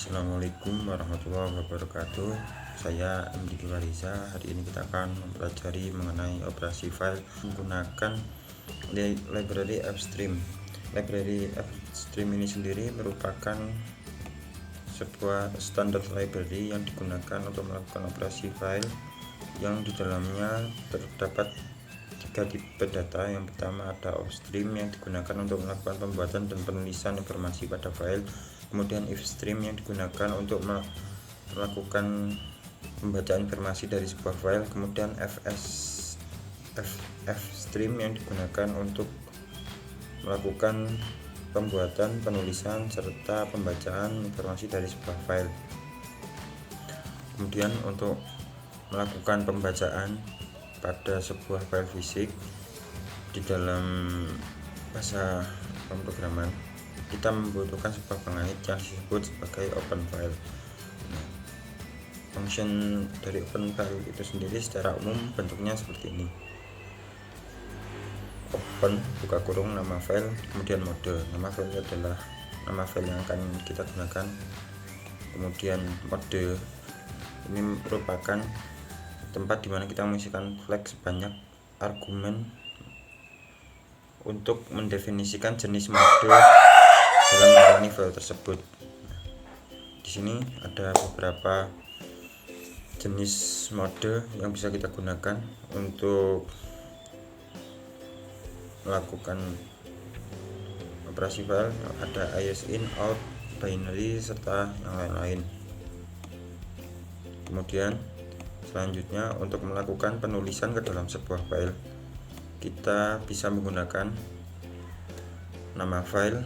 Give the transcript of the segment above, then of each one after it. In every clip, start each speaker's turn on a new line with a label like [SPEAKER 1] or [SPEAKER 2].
[SPEAKER 1] Assalamualaikum warahmatullahi wabarakatuh. Saya MD Wariza. Hari ini kita akan mempelajari mengenai operasi file menggunakan library Fstream. Library Fstream ini sendiri merupakan sebuah standar library yang digunakan untuk melakukan operasi file yang di dalamnya terdapat tiga tipe data. Yang pertama ada upstream yang digunakan untuk melakukan pembuatan dan penulisan informasi pada file. Kemudian ifstream yang digunakan untuk melakukan pembacaan informasi dari sebuah file. Kemudian fstream yang digunakan untuk melakukan pembuatan, penulisan, serta pembacaan informasi dari sebuah file. Kemudian untuk melakukan pembacaan pada sebuah file fisik di dalam bahasa pemrograman, kita membutuhkan sebuah pengait yang disebut sebagai open file. Function dari open file itu sendiri secara umum bentuknya seperti ini: open buka kurung nama file, kemudian mode. Nama file adalah nama file yang akan kita gunakan. Kemudian mode ini merupakan tempat dimana kita mengisikan flag sebanyak argumen untuk mendefinisikan jenis mode dalam mengalami file tersebut. Di sini ada beberapa jenis mode yang bisa kita gunakan untuk melakukan operasi file. Ada ISIN, out, binary, serta yang lain-lain. Kemudian selanjutnya, untuk melakukan penulisan ke dalam sebuah file, kita bisa menggunakan nama file,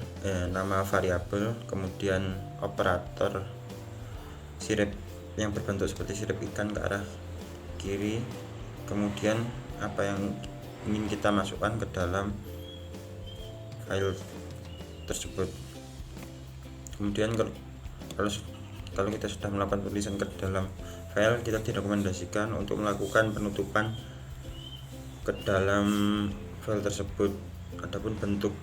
[SPEAKER 1] nama variabel, kemudian operator sirip yang berbentuk seperti sirip ikan ke arah kiri, kemudian apa yang ingin kita masukkan ke dalam file tersebut. Kemudian kalau kita sudah melakukan tulisan ke dalam file, kita direkomendasikan untuk melakukan penutupan ke dalam file tersebut. Adapun bentuk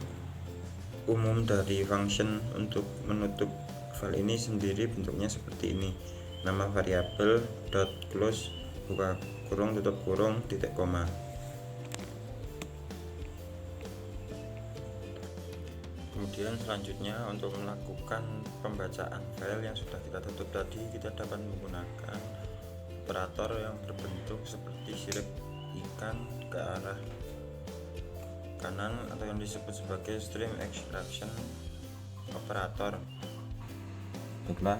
[SPEAKER 1] umum dari function untuk menutup file ini sendiri bentuknya seperti ini: nama variabel dot close buka kurung tutup kurung titik koma. Kemudian selanjutnya, untuk melakukan pembacaan file yang sudah kita tutup tadi, kita dapat menggunakan operator yang berbentuk seperti sirip ikan ke arah kanan atau yang disebut sebagai stream extraction operator. Baiklah,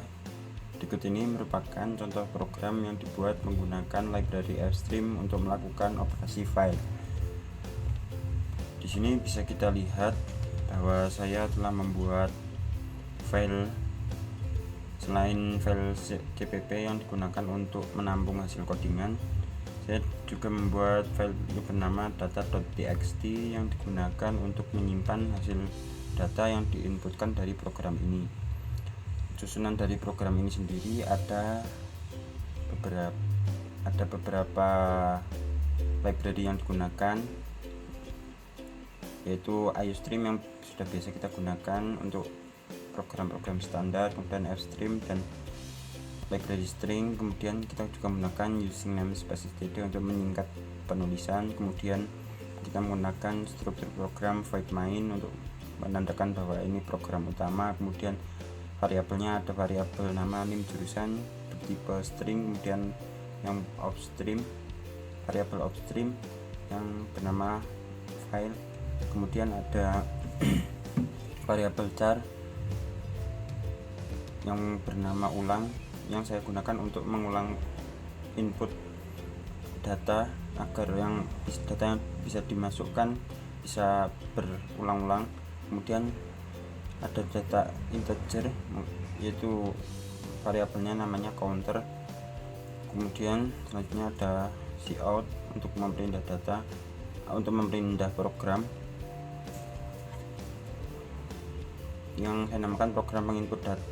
[SPEAKER 1] berikut ini merupakan contoh program yang dibuat menggunakan library Fstream untuk melakukan operasi file. Di sini bisa kita lihat bahwa saya telah membuat file selain file CPP yang digunakan untuk menampung hasil codingan. Saya juga membuat file bernama data.txt yang digunakan untuk menyimpan hasil data yang diinputkan dari program ini. Susunan dari program ini sendiri ada beberapa library yang digunakan, yaitu IOStream yang sudah biasa kita gunakan untuk program-program standar, kemudian Fstream dan library string. Kemudian kita juga menggunakan using namespace std untuk menyingkat penulisan. Kemudian kita menggunakan struktur program void main untuk menandakan bahwa ini program utama. Kemudian variabelnya ada variabel nama, nim, jurusan bertipe string. Kemudian yang upstream, variabel upstream yang bernama file. Kemudian ada variabel char yang bernama ulang, yang saya gunakan untuk mengulang input data agar data yang bisa dimasukkan bisa berulang-ulang. Kemudian ada data integer, yaitu variabelnya namanya counter. Kemudian selanjutnya ada cout untuk memperindah data, untuk memperindah program yang saya namakan program menginput data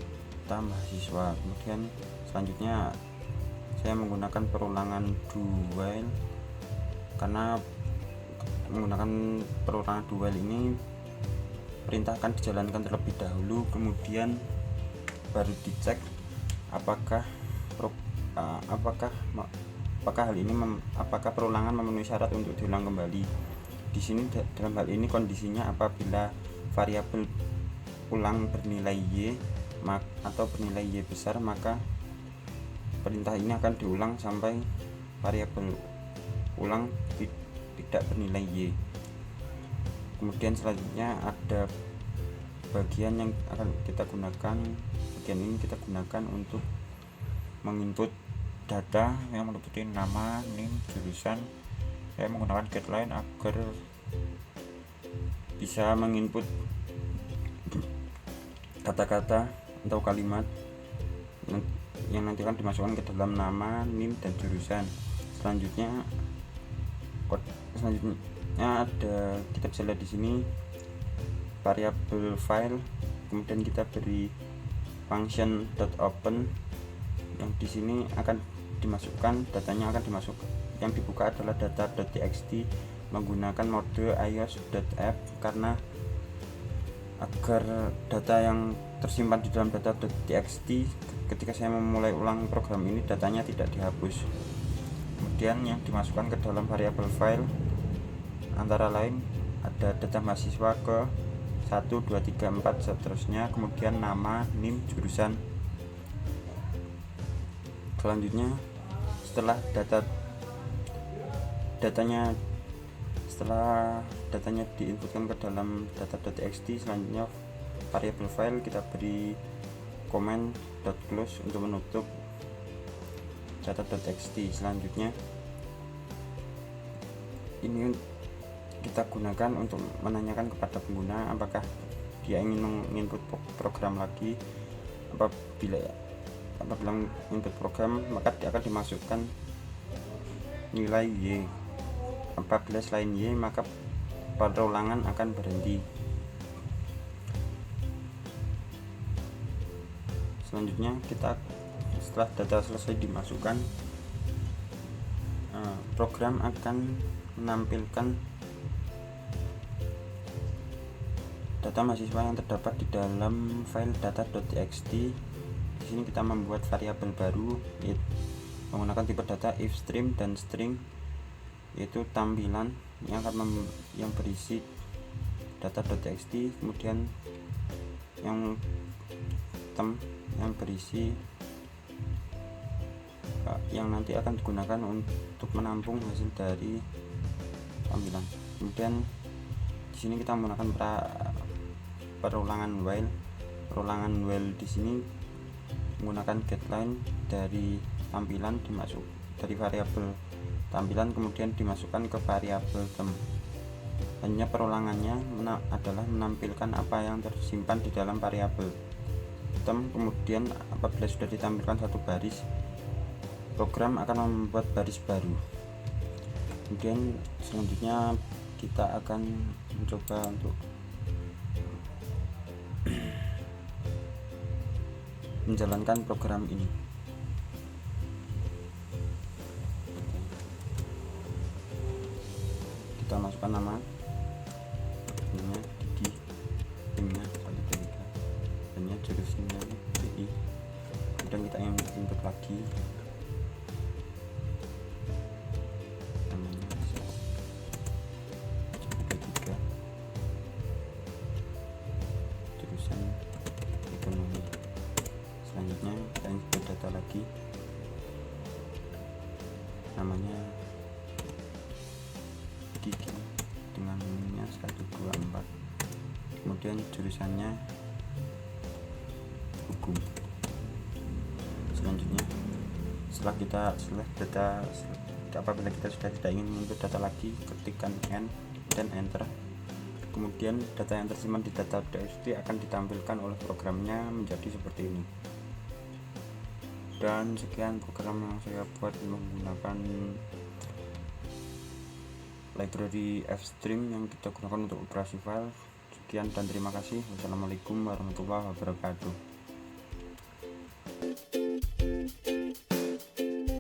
[SPEAKER 1] mahasiswa. Kemudian selanjutnya saya menggunakan perulangan do while, karena menggunakan perulangan do while ini perintah akan dijalankan terlebih dahulu, kemudian baru dicek apakah hal ini apakah perulangan memenuhi syarat untuk diulang kembali. Di sini dalam hal ini kondisinya apabila variabel ulang bernilai y atau bernilai y besar, maka perintah ini akan diulang sampai variabel ulang tidak bernilai y. Kemudian selanjutnya ada bagian yang akan kita gunakan. Bagian ini kita gunakan untuk menginput data yang meliputi nama, NIM, jurusan. Saya menggunakan getLine agar bisa menginput kata-kata atau kalimat yang nanti akan dimasukkan ke dalam nama, NIM, dan jurusan. Selanjutnya ada, kita bisa lihat di sini variabel file, kemudian kita beri function .open yang di sini akan dimasukkan datanya, yang dibuka adalah data.txt menggunakan mode ios.f karena agar data yang tersimpan di dalam data.txt ketika saya memulai ulang program ini datanya tidak dihapus. Kemudian yang dimasukkan ke dalam variabel file antara lain ada data mahasiswa ke 1, 2, 3, 4 seterusnya, kemudian nama, NIM, jurusan. Selanjutnya setelah datanya diinputkan ke dalam data.txt, selanjutnya variabel file kita beri comment.close untuk menutup data.txt. Selanjutnya ini kita gunakan untuk menanyakan kepada pengguna apakah dia ingin menginput program lagi. Apabila input program, maka dia akan dimasukkan nilai y. Apabila selain y, maka perulangan akan berhenti. Selanjutnya setelah data selesai dimasukkan, program akan menampilkan data mahasiswa yang terdapat di dalam file data.txt. Di sini kita membuat variabel baru menggunakan tipe data if stream dan string, yaitu tampilan yang berisi data.txt, kemudian yang yang berisi yang nanti akan digunakan untuk menampung hasil dari tampilan. Kemudian di sini kita menggunakan perulangan while di sini menggunakan getLine dari tampilan dari variabel tampilan, kemudian dimasukkan ke variabel tem. Hanya perulangannya adalah menampilkan apa yang tersimpan di dalam variabel tem. Kemudian apabila sudah ditampilkan satu baris, program akan membuat baris baru. Kemudian selanjutnya kita akan mencoba untuk menjalankan program ini. Kita masukkan nama, Didi, timnya 1, 2, 3, dan jurusannya BI. Kemudian kita input lagi namanya 1, 2, 3, jurusan ekonomi. Selanjutnya kita input data lagi namanya Gigi dengan nomornya 1, 2, 4, kemudian jurusannya hukum. Selanjutnya apabila kita sudah tidak ingin input data lagi, ketikkan N dan enter. Kemudian data yang tersimpan di data.txt akan ditampilkan oleh programnya menjadi seperti ini. Dan sekian program yang saya buat menggunakan library fstream yang kita gunakan untuk operasi file. Sekian dan terima kasih. Wassalamualaikum warahmatullahi wabarakatuh.